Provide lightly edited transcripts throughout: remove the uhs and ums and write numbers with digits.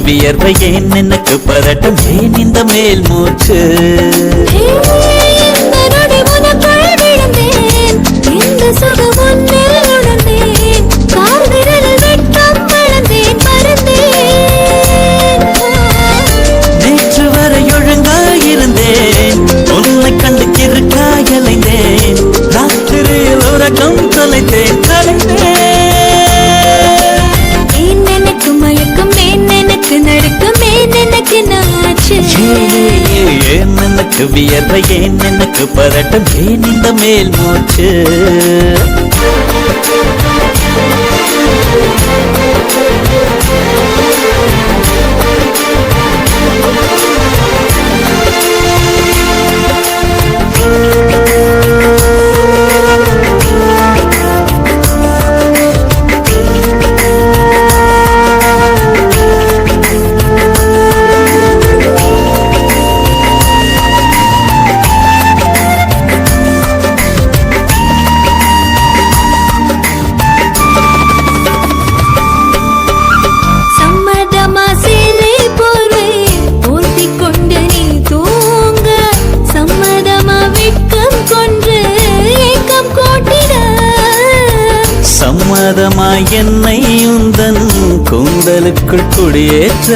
வியர்வை ஏன் எனக்கு பதட்டம் ஏன் இந்த மேல் மூச்சு நேற்று வரை ஒழுங்காயிருந்தேன் உன்னை கண்டு கிறுக்காயலைந்தேன் ராத்திரியில் உறக்கம் தொலைத்தேன் எனக்கு வியர்வை ஏன் எனக்கு பதட்டம் ஏன் இந்த மேல் மூச்சு சம்மதமாய் என்னை உந்தன் கூந்தலுக்குள் குடியேற்ற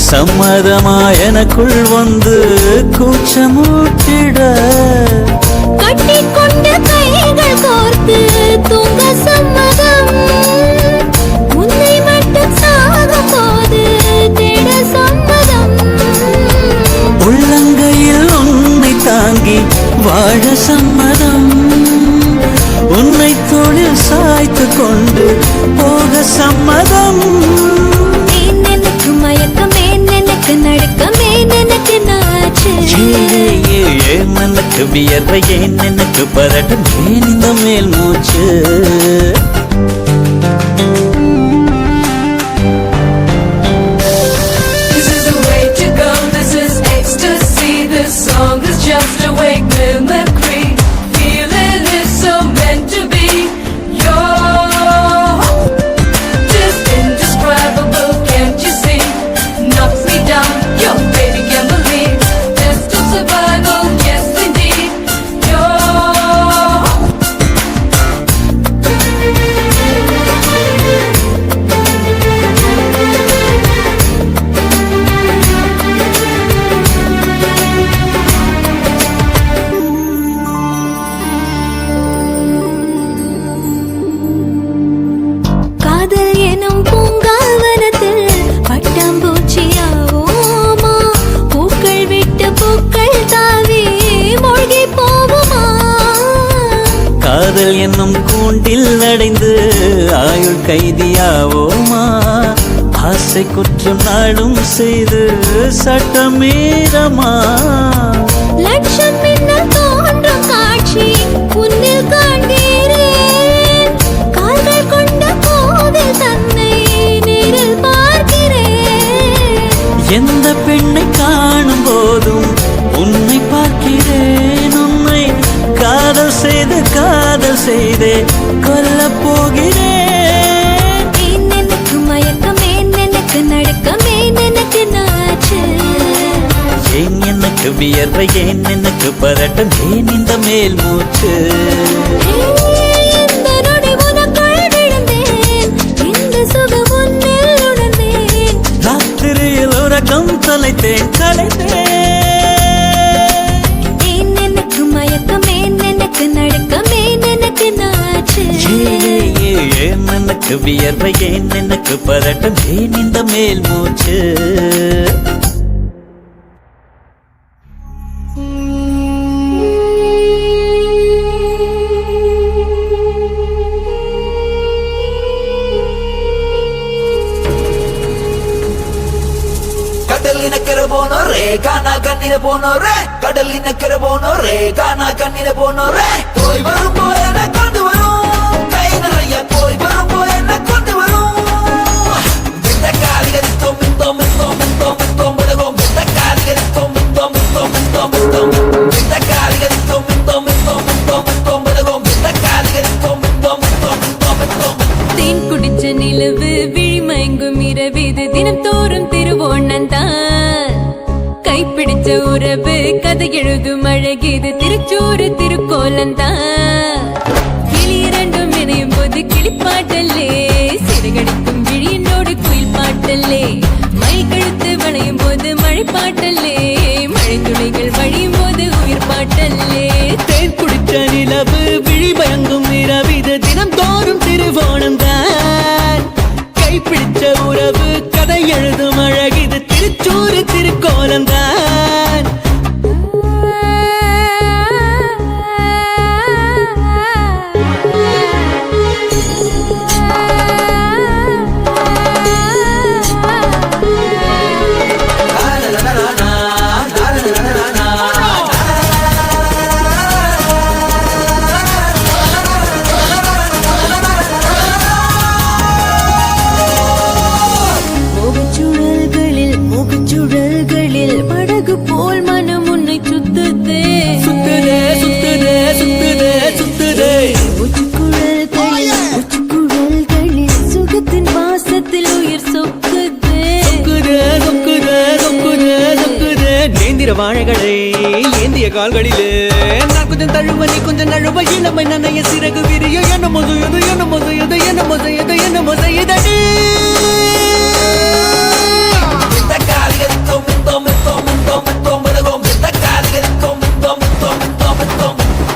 சம்மதமாய் எனக்குள் வந்து கூச்சமூட்டிட கட்டிக்கொண்ட கைகள் கோர்த்து தூங்க சம்மதம் உன்னை மட்டும் சாகும் போது தேட சம்மதம் உள்ளங்கையில் உன்னை தாங்கி வாழ சம்மதம் உன்னை தோளில் சாய்த்து கொண்டு போக சம்மதம் எனக்கு மயக்கம் எனக்கு நடுக்கம் எனக்கு நாச்சு ஏன் எனக்கு வியர்வை ஏன் எனக்கு பதட்டம் ஏன் இந்த மேல் மூச்சு This is the way to go, this is ecstasy. This song is just a wake mimicry. Feeling is so meant to be. You're just indescribable, can't you see? Knocks me down, your baby can't believe. Just a survival, yes indeed. காதல் எனும் பூங்காவனத்தில் பட்டாம்பூச்சியாவோமா பூக்கள் விட்டு பூக்கள் தாவி மூழ்கி போவோமா காதல் என்னும் கூண்டில் அடைந்து ஆயுள் கைதியாவோமா ஆசை குற்றம் நாடும் செய்து சட்டமீறமா லட்சம் மின்னல் தோன்றும் காட்சி உன்னில் காண்கிறேன் கால்கள் கொண்ட கோவில் தன்னை நேரில் பார்க்கிறேன் எந்த பெண்ணை காணும் போதும் உன்னை பார்க்கிறேன் உன்னை காதல் செய்தே கொல்ல போகிறேன் எனக்கு மயக்கம் எனக்கு நடுக்கம் எனக்கு நாச்சு ஏன் எனக்கு வியர்வை ஏன் எனக்கு பதட்டம் ஏன் இந்த மேல் மூச்சு இந்த நொடி உனக்குள் விழுந்தேன் இந்த சுகம் உன்னில் உணர்ந்தேன் ராத்திரியில் உறக்கம் தொலைத்தேன் கலைத்தேன் எனக்கு மயக்கம் எனக்கு நடுக்கம் எனக்கு நாச்சு ஏன் எனக்கு வியர்வை ஏன் எனக்கு பதட்டம் ஏன் இந்த மேல் மூச்சு கடலினக்கரை போனோரே காணா கண்ணில போனோரே கடலினக்கரை போனோரே காணா கண்ணில போனோரே போய் வரும் போய் என்ன கொண்டு வரும் கை நிறைய போய் வரும் போய் என்ன கொண்டு வரும் இந்த காலிகரித்தோம் மிந்தோம் மிந்தோம் மிந்தோம் மிந்தோம் விலகும் இந்த காலிகரித்தோம் மிந்தோம் மிந்தோம் மிந்தோம் மிந்தோம் இந்த காலிகரித்தோம் மிந்தோம் மிந்தோம் மிந்தோம் மிந்தோம் விலகும் இந்த காலிகரித்தோம் மிந்தோம் மிந்தோம் மிந்தோம் மிந்தோம் தேன் குடிச்ச நிலவு விழிமயங்கும் இரவிது தினம் தினம் தோறும் திருவோணந்தான் கைப்பிடிச்ச உறவு கதை எழுதும் அழகிது திருச்சூறு திருக்கோலந்தான் கிளி இரண்டும் இணையும் போது கிளிப்பாட்டல்லே சிறகடிக்கும் விழியினோடு குயில் பாட்டல்லே மயில் கழுத்து வளையும் போது மழை பாட்டல்லே மழை துளிகள் வழியும் போது உயிர் பாட்டல்லே தேன் குடித்த நிலவு விழி பயங்கும் இரவிது தினம் தோறும் திருவோணம்தான் கைப்பிடிச்ச உறவு கதை எழுதும் அழகிது திருச்சூறு திருக்கோலம்தான் முகச்சுழல்களில் படகு போல் மனம் உன்னை சுத்துதே சுத்துதே சுத்துதே சுத்துதே சுத்துதே உச்சுக்குழல்களில் சுகத்தின் வாசத்தில் உயிர் சொக்குதே சொக்குதே சொக்குதே சொக்குதே சொக்குதே நேந்திர வாழைகளை ஏந்திய கால்களிலே நான் கொஞ்சம் தழுவ நீ கொஞ்சம் நழுவ இளமை நனைய சிறகு விரிய என்ன மொசையது என்ன மொசையது என்ன மொசையது என்ன மொசையதடி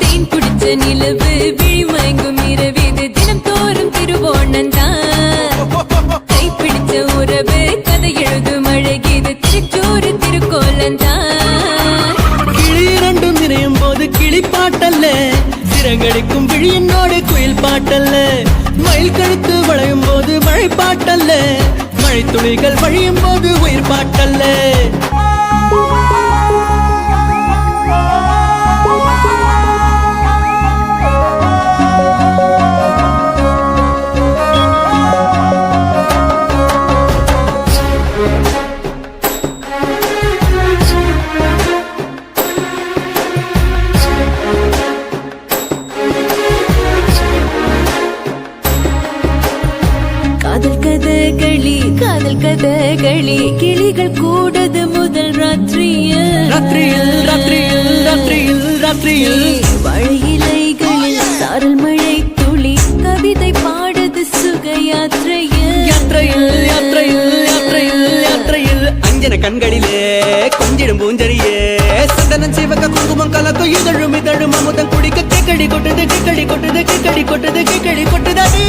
தேன் குடிச்ச நிலவு விழி மயங்கும் இரவிது தினம் தோறும் திருவோணந்தான் கைப்பிடிச்ச உறவு கதை எழுதும் அழகிது திருச்சூறு திருக்கோலந்தான் கிளி இரண்டும் இணையும் போது கிளி பாட்டல்ல சிறகடிக்கும் விழியினோடு குயில் பாட்டல்ல மயில் கழுத்து வளையும் போது மழை பாட்டல்ல மழை துளிகள் வழியும் போது உயிர் பாட்டல்ல காதல் கதகளி கிளிகள் கூடது முதல் ராத்திரியில் ராத்திரியில் ராத்திரியில் ராத்திரியில் ராத்திரியில் வழியிலைகளில் சாரல் மழை துளி கவிதை பாடுது சுக யாத்திரையில் யாத்திரையில் யாத்திரையில் யாத்திரையில் யாத்திரையில் அஞ்சன கண்களிலே கொஞ்சிடும் பூஞ்சரியே சந்தனம் சிவக்க குங்குமம் கலக்கும் இதழும் இதழும் அமுதம் குடிக்க கேக்கடி கொட்டுது கேக்கடி கொட்டுது கேக்கடி கொட்டுது கேக்கடி கொட்டுதடி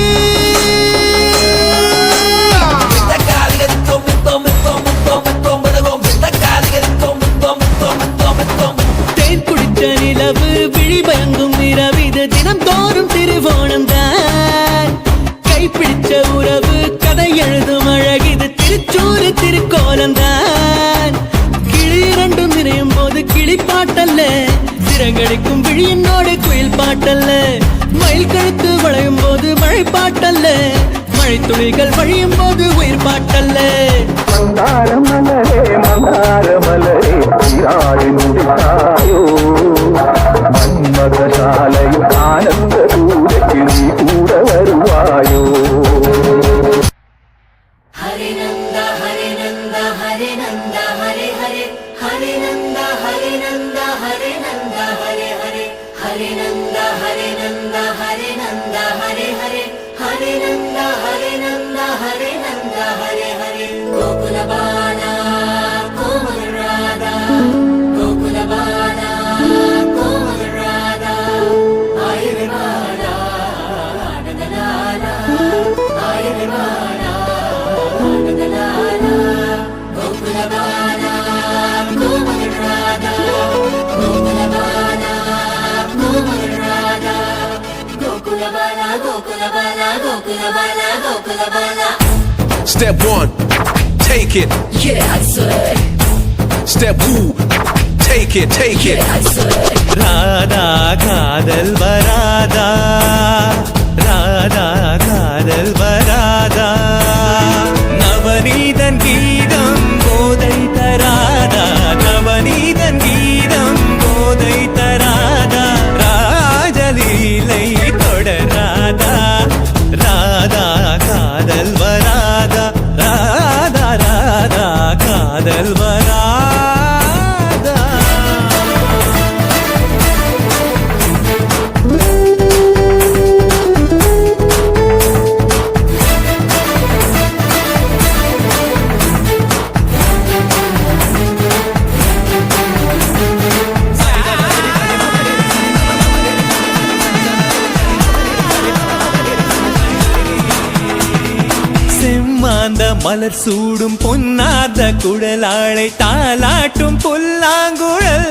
தேன் குடிச்ச நிலவு விழி பயங்கும் இரவிது தினம் தோறும் திருவோணம்தான் கைப்பிடிச்ச உறவு கதை எழுதும் அழகிது திருச்சூறு திருக்கோலம்தான் கிளி இரண்டும் இணையும் போது கிளி பாட்டல்ல சிறகடிக்கும் விழியினோடு குயில் பாட்டல்ல மயில் கழுத்து வளையும் போது மழை பாட்டல்ல மழை துளிகள் வழியும் போது உயிர் பாட்டல்ல மந்தார மலரே நீராடி முடித்தாயோ மன்மதசாலையில் ஆனந்த தூரத்தில் நீ கூட வருவாயோ Hare Nanda, Hare Nanda, Hare Nanda, Hare Hare, Hare Nanda, Hare Nanda, Hare Nanda, Hare Hare, Hare Nanda, Hare Nanda, Hare Nanda, Hare Hare, Hare Nanda, Hare Nanda, Hare Nanda, Hare Hare. Gokula Bala, Komal Radha, Gokula Bala, Komal Radha, Ayare Bala, Nandanala, Ayare Bala. Gokula Bala, Komal Radha, Gokula Bala, Komal Radha, Gokula Bala, Gokula Bala, Gokula Bala, Gokula Bala. Step one, take it. Yeah, I say. Step two, take it, take it. Yeah, I say. Radha காதல் வராதா ராதா காதல் வராதா நவநீதன் கீதம் போதை தராதா நவநீதன் கீதம் போதை தராதா ராஜலீலை தொடராதா ராதா காதல் வராதா ராதா காதல் வராதா செம்மாந்த மலர் சூடும் பொன்னார்ந்த குழலாளை தாலாட்டும் புல்லாங்குழல்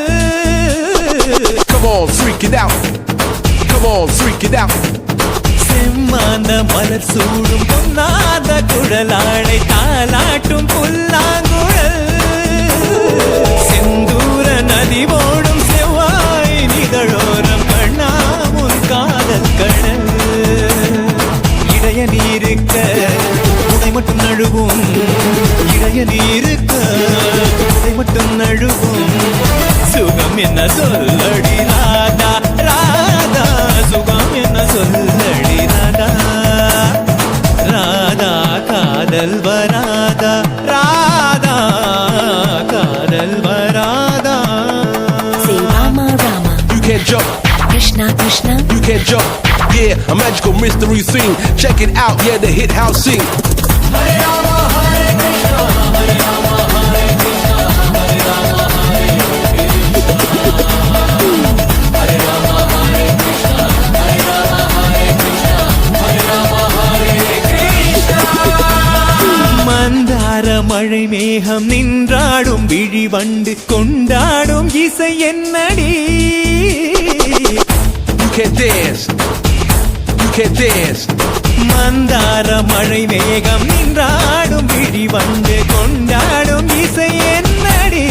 Come on, freak it out. Come on, freak it out. செம்மாந்த மலர் சூடும் பொன்னார்ந்த குழலாளை தாலாட்டும் புல்லாங்குழல் செந்தூர நதி ஓடும் செவ்வாய் நிதழோரம் கண்ணாமுன் காதல் கடல் இடைய நீருக்க உடை மட்டும் நழுவும் இடைய நீருக்க உடை மட்டும் நழுவும் சுகம் என்ன சொல்லடி ராதா ராதா சுகம் என்ன சொல்லடி ராதா ராதா காதல் வராதா ராதா காதல் வராதா Say Rama Rama, You can't jump, Krishna Krishna. you can't jump. Yeah, a magical mystery scene. Check it out, yeah, the hit house sing. மந்தார மழை மேகம் நின்றாடும் விழிவண்டு கொண்டாடும் இசை என்னடி You can't dance, you can't dance. மந்தார மழை மேகம் நின்றாடும் விழிவண்டு கொண்டாடும் இசை என்னடி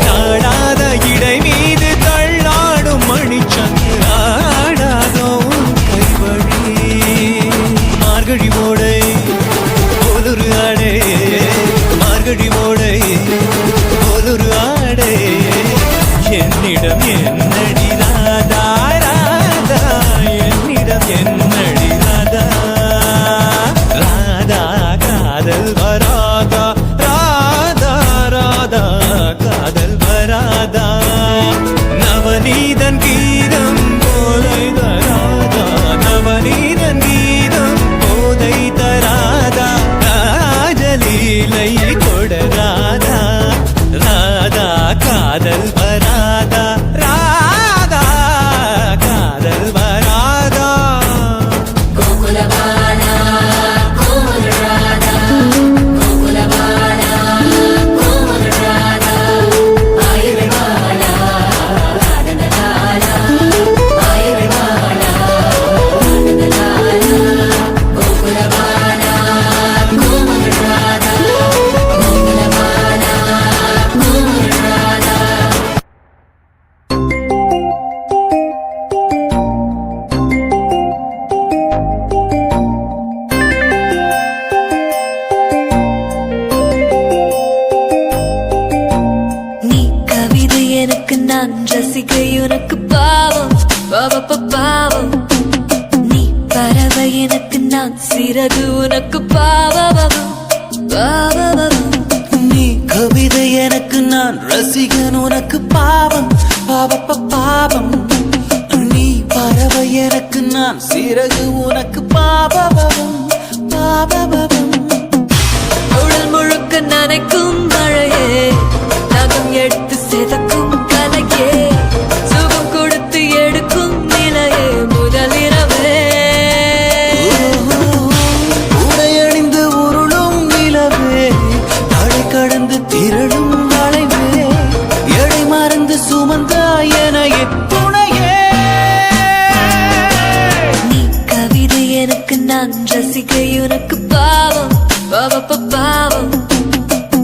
நாடாத இடை மீது தள்ளாடும் மணிச்சங்கு ஆடாதோ உன் கைவழி மார்கழி ஓடை போலொரு ஆடை மார்கழி ஓடை போலொரு ஆடை என்னிடம் என்னடி ராதா ராதா என்னிடம் என்னடி ராதா ராதா காதல் வராதா ராதா ராதா காதல் வராதா நவநீதன் கீதம் போதை தராதா நவநீதன் கீதம் போதை தராதா ராஜலீலை கொடராதா ராதா காதல் வராதா ராதா காதல் வராதா Gokulabala, Gokulrada, Gokulabala, Gokulrada, Ayurvada, Adandala, Ayurvada, Adandala, Gokulabala, Gokulrada, Gokulabala, Gokulrada. நீ கவிதை எனக்கு நான் ரசிகை உனக்கு பாவம் பாவம் நீ பறவை எனக்கு நான் சிறகு உனக்கு பாவம் நீ கவிதை எனக்கு நான் ரசிகன் உனக்கு பாவம் பாவம் நீ பறவை எனக்கு நான் சிறகு உனக்கு பாவம் உடல் முழுக்க நனைக்கும் மழையே நகம் எடுத்து செதக்கும் கலையே சுகம் கொடுத்து எடுக்கும் நிலையே முதலிரவே உடையணிந்து உருளும் நிலவே தடை கடந்து திரளும் வளைவே எடை மறந்து சுமந்த எனையே துணையே நீ கவிதை எனக்கு நான் ரசிகை உனக்கு பாவம் பாவம்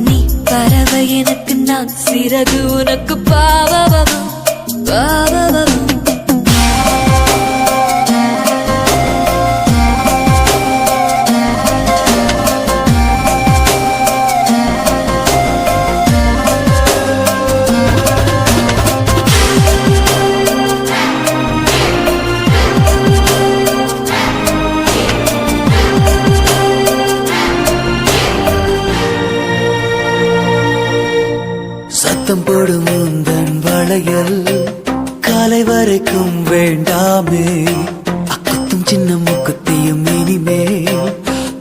நீ பறவை எனக்கு நான் சிறகு உனக்கு பாவம் சத்தம் போடும் உந்தன் வளையல் காலை வரைக்கும் வேண்டாமே அக்குத்தும் சின்ன முக்குத்தியும் இனிமேல்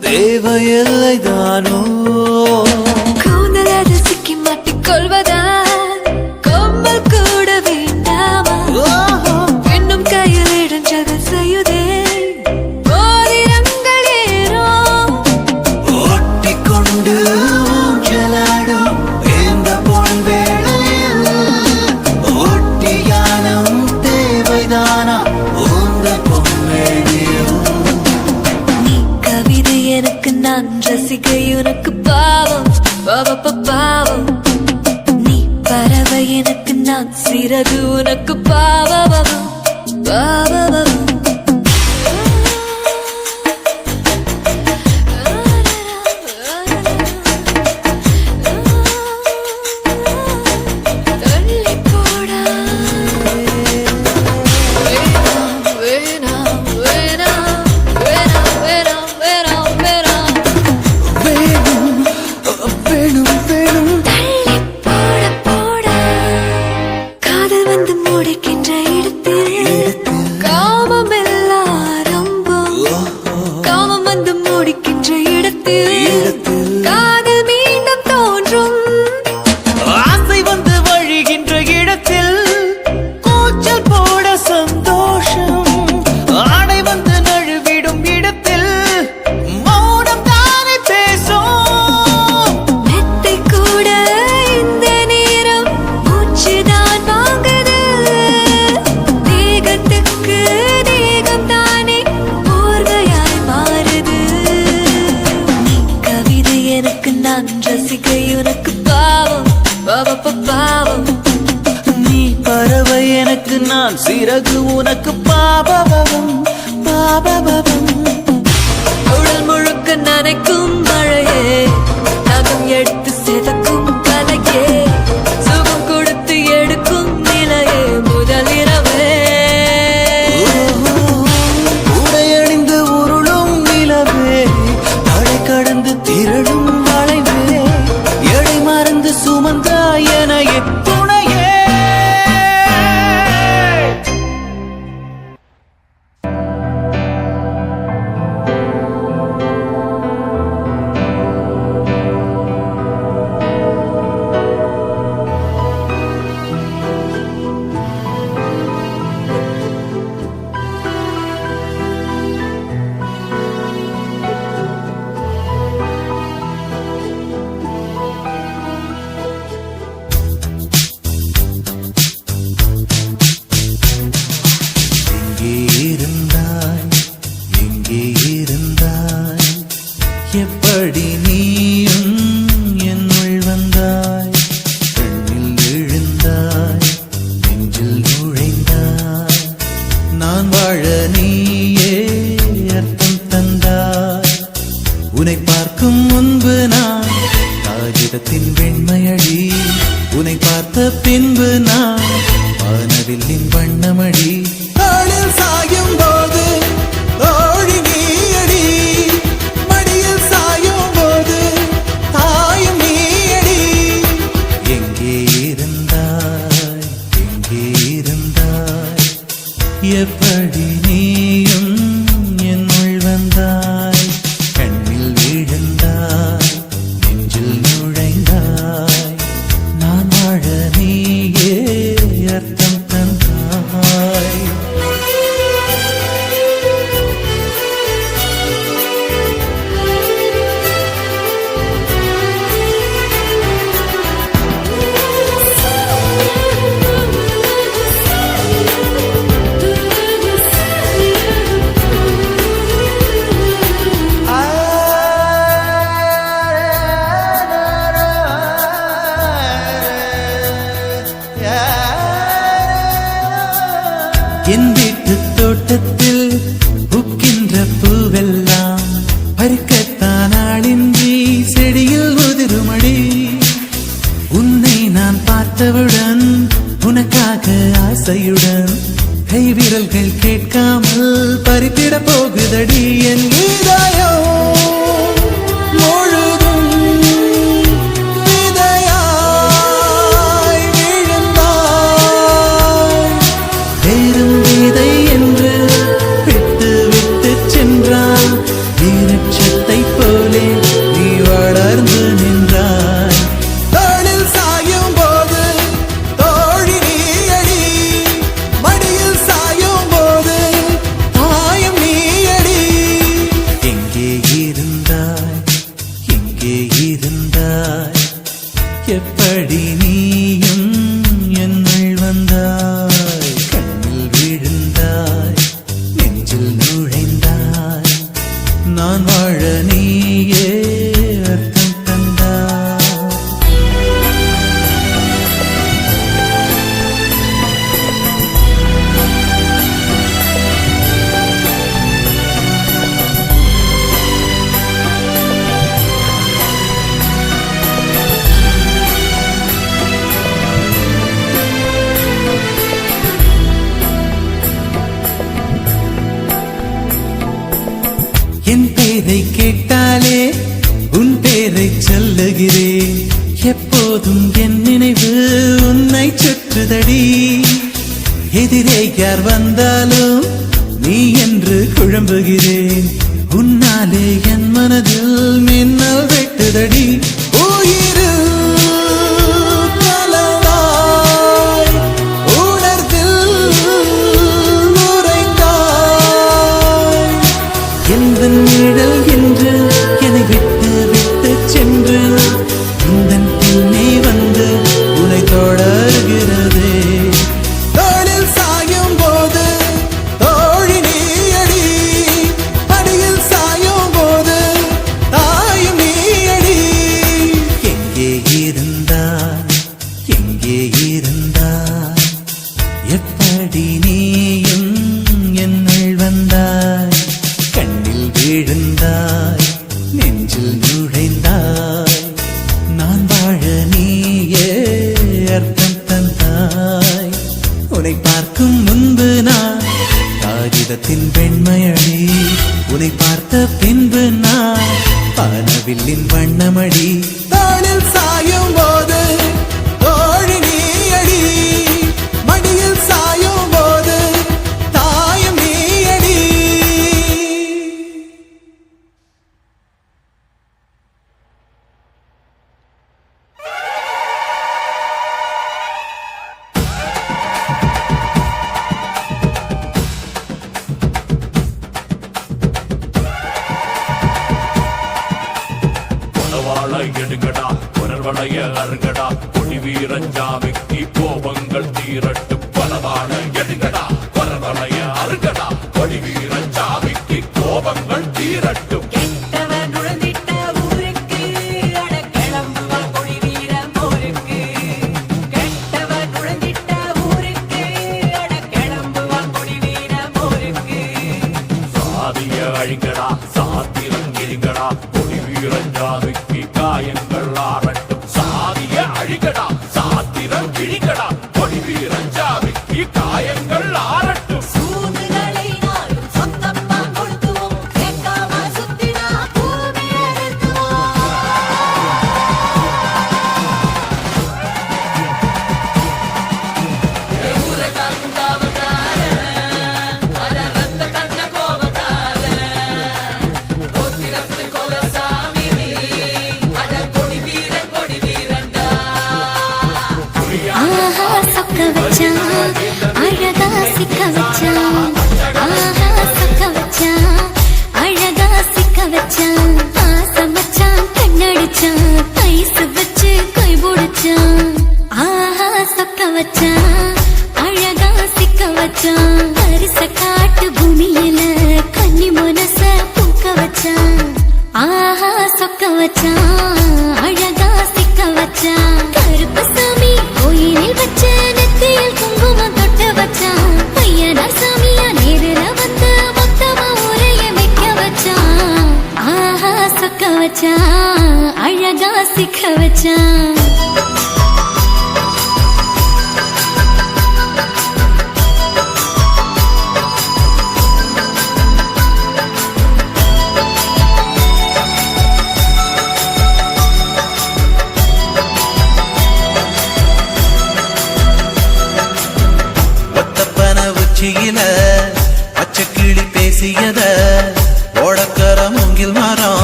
தேவையில்லை தானோ கூந்தலது சிக்கி மாட்டிக்கொள்வதால் கொம்பல் கூட வேண்டாமா பெண்ணும் கையில் இடைஞ்சல் செய்யுதே மோதிரங்கள் ஏறோ ஒட்டிக்கொண்டு ஊஞ்சலாடும் இந்த பொன் வேளையில் ஒட்டியானம் தேவைதானா உந்த பொன்மேனியில் நீ கவிதை எனக்கு நான் ரசிகை உனக்கு பாவம் பாவம் நீ பறவை எனக்கு நான் சிறகு உனக்கு பாவம் தள்ளி போடா வேணாம் வேணாம் வேணாம் வேணாம் வேணாம் வேணாம் வேணும் வேணும் வேணும் தள்ளி போட போடா காதல் வந்து முடிக்கின்ற இடத்தில் காமம் எல்லாம் ஆரம்பம் காமம் வந்து முடிக்கின்ற இடத்தில் காதல் மீண்டும் தோன்றும் ஆசை வந்து வழிகின்ற இடத்தில் கூச்சல் போட சந்தோஷம் ஆடை வந்து நழுவிடும் இடத்தில் மௌனம் தானே பேசும் மெத்தை கூட இந்த நேரம் மூச்சுதான் வாங்குது தேகத்துக்கு தேகம் தானே போர்வையாய் மாறுது நீ கவிதை எனக்கு நான் ரசிகை உனக்கு பாவம் பாவம் நீ பறவை எனக்கு நான் சிறகு உனக்கு பாபபவம் பாபபவம் உடல் முழுக்க நனைக்கும் மழையே நகம் எடுத்து செதுக்கும் கலையே சுகம் கொடுத்து எடுக்கும் நிலையே முதலிரவே உடையணிந்து உருளும் நிலவே தடை கடந்து திரளும் வளைவே எடை மறந்து சுமந்தாய் என துணையே எங்கே இருந்தாய் எப்படி நீயும் என்னுள் வந்தாய் கண்ணில் விழுந்தாய் நெஞ்சில் நுழைந்தாய் நான் வாழ நீயே அர்த்தம் தந்தாய் உன்னை பார்க்கும் முன்பு நான் காகிதத்தின் வெண்மையடி உன்னை பார்த்த பின்பு நான் வானவில்லின் வண்ணமடி ஆளில் சாயும் போது ஓடி நீயடி மடியில் சாயும் போது தாயும் நீயடி எங்கே இருந்தாய் எப்படி நீயும் என்னுள் வந்தாய் கண்ணில் விழுந்தாய் நெஞ்சில் நுழைந்தாய் நான் வாழ நீயே அர்த்தம் தந்தாய் என் வீட்டு தோட்டத்தில் பூக்கின்ற பூவெல்லாம் பறிக்கத்தான் ஆளின்றி செடியில் உதிருமடி உன்னை நான் பார்த்தவுடன் உனக்காக ஆசையுடன் கைவிரல்கள் கேட்காமல் பறித்திட போகுதடி என் இதயம் முழுதும் விதையாய் நீயே அர்த்தம் தந்தாய். என் பேரை கேட்டாலே உன் பேரை சொல்லுகிறேன். எப்போதும் என் நினைவு உன்னை சுற்றுதடி. எதிரே யார் வந்தாலும் நீ என்று குழம்புகிறேன். உன்னாலே என் மனதில் மின்னல் வெட்டுதடி. உயிரில் கலந்தாய், உணர்வில் உறைந்தாய். எந்த நிழல் என்று என்னை விட்டு விட்டு சென்று உந்தன் பின்னே வந்து உன்னை தொடர்கிறது. தோளில் சாயும் போது தோழி நீயடி, அடியில் சாயும் போது தாயும் நீயடி. எங்கே இருந்தாய், எங்கே இருந்தாய், எப்படி நீயும் என்னுள் வந்தாய். கண்ணில் விழுந்தாய், நெஞ்சில் நுழைந்தாய். நான் வாழ நீயே அர்த்தம் தந்தாய். உன்னை பார்க்கும் முன்பு நான் காகிதத்தின் வெண்மையடி. உன்னை பார்த்த பின்பு நான் வானவில்லின் வண்ணமடி. தாளில் சாயும் போது தோழி நீயடி, மடியில் சாயும் போது தாயும் நீயடி. வாழ எடுங்கடா குரல்வளைய அருங்கடா கொடி வீரஞ்சாமிக்கு கோபங்கள் தீரட்டும். பலவாழ எடுங்கடா குரல்வளைய அருங்கடா கொடி வீரஞ்சாமிக்கு கோபங்கள் தீரட்டும். கெட்டவர் நுழைந்திட்ட ஊருக்கு அட கிளம்புவா கொடி வீரம் ஊருக்கு. கெட்டவர் நுழைந்திட்ட ஊருக்கு அட கிளம்புவா கொடி வீரம் ஊருக்கு. சாதிய அழிங்கடா சாத்திரம் இருங்கடா கொடி வீரஞ்சாமிக்கு காயங்கள் ஆறட்டும். சாதிய அழிங்கடா சாத்திரம் இழிங்கடா கொடி வீரஞ்சாமிக்கு காயங்கள் ஆறட்டும். சூதுகளை நாளும் சொந்தமா கொளுத்துவோம். கேட்காம சுத்தினா பூமியை நிறுத்துவோம். ஆஹா சொக்க வச்சான், அழகா சிக்க வச்சான். ஆஹா சொக்க வச்சான், அழகா சிக்க வச்சான். ஆசை மச்சான் கண்ணடிச்சான், ஐஸ் வச்சு கை பிடிச்சான். ஆஹா சொக்க வச்சான், அழகா சிக்க வச்சான். அரிச காட்டு பூமியில கன்னி மனச பூக்க வச்சான். ஆஹா சொக்க வச்சான், அழகா சிக்க வச்சான். கருப்பு சாமி கோயிலில் வச்ச நெத்தியில் குங்குமம் தொட்டு வச்சான். பையனா சாமியா நேரில வந்து மொத்தமா உரைய வைக்க வச்சான். ஆஹா சொக்க வச்சான், அழகா சிக்க வச்சான். ஒத்தப்பன உச்சியில பச்சைக்கிளி பேசியத, ஓடக்கர மூங்கில் மரம்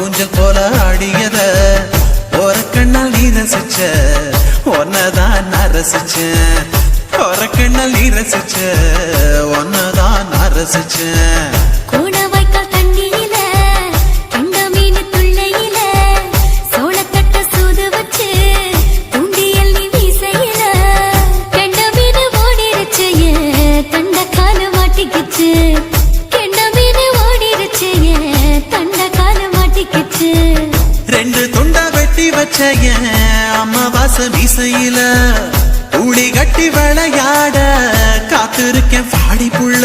ஊஞ்சல் போல ஆடியத, ஓரக்கண்ணால் நீ ரசிச்ச ஒன்னதான் நான் ரசிச்சேன். ஓரக்கண்ணால் நீ ரசிச்ச ஒன்னதான் நான் ரசிச்சேன். கூட வாய்க்கால் தண்ணியில கெண்ட மீன் துள்ளையில சோளத்தட்ட சூது வச்சு தூண்டியல் நீ வீசையில கெண்ட மீன் ஓடிருச்சு, தண்ட கால மாட்டிக்கிச்சு. கெண்ட மீன் ஓடிருச்சு, தண்ட கால மாட்டிக்கிச்சு. என் அம்மாவாசை மீசையில துளி கட்டி விளையாட காத்திருக்கேன் பாடி புள்ள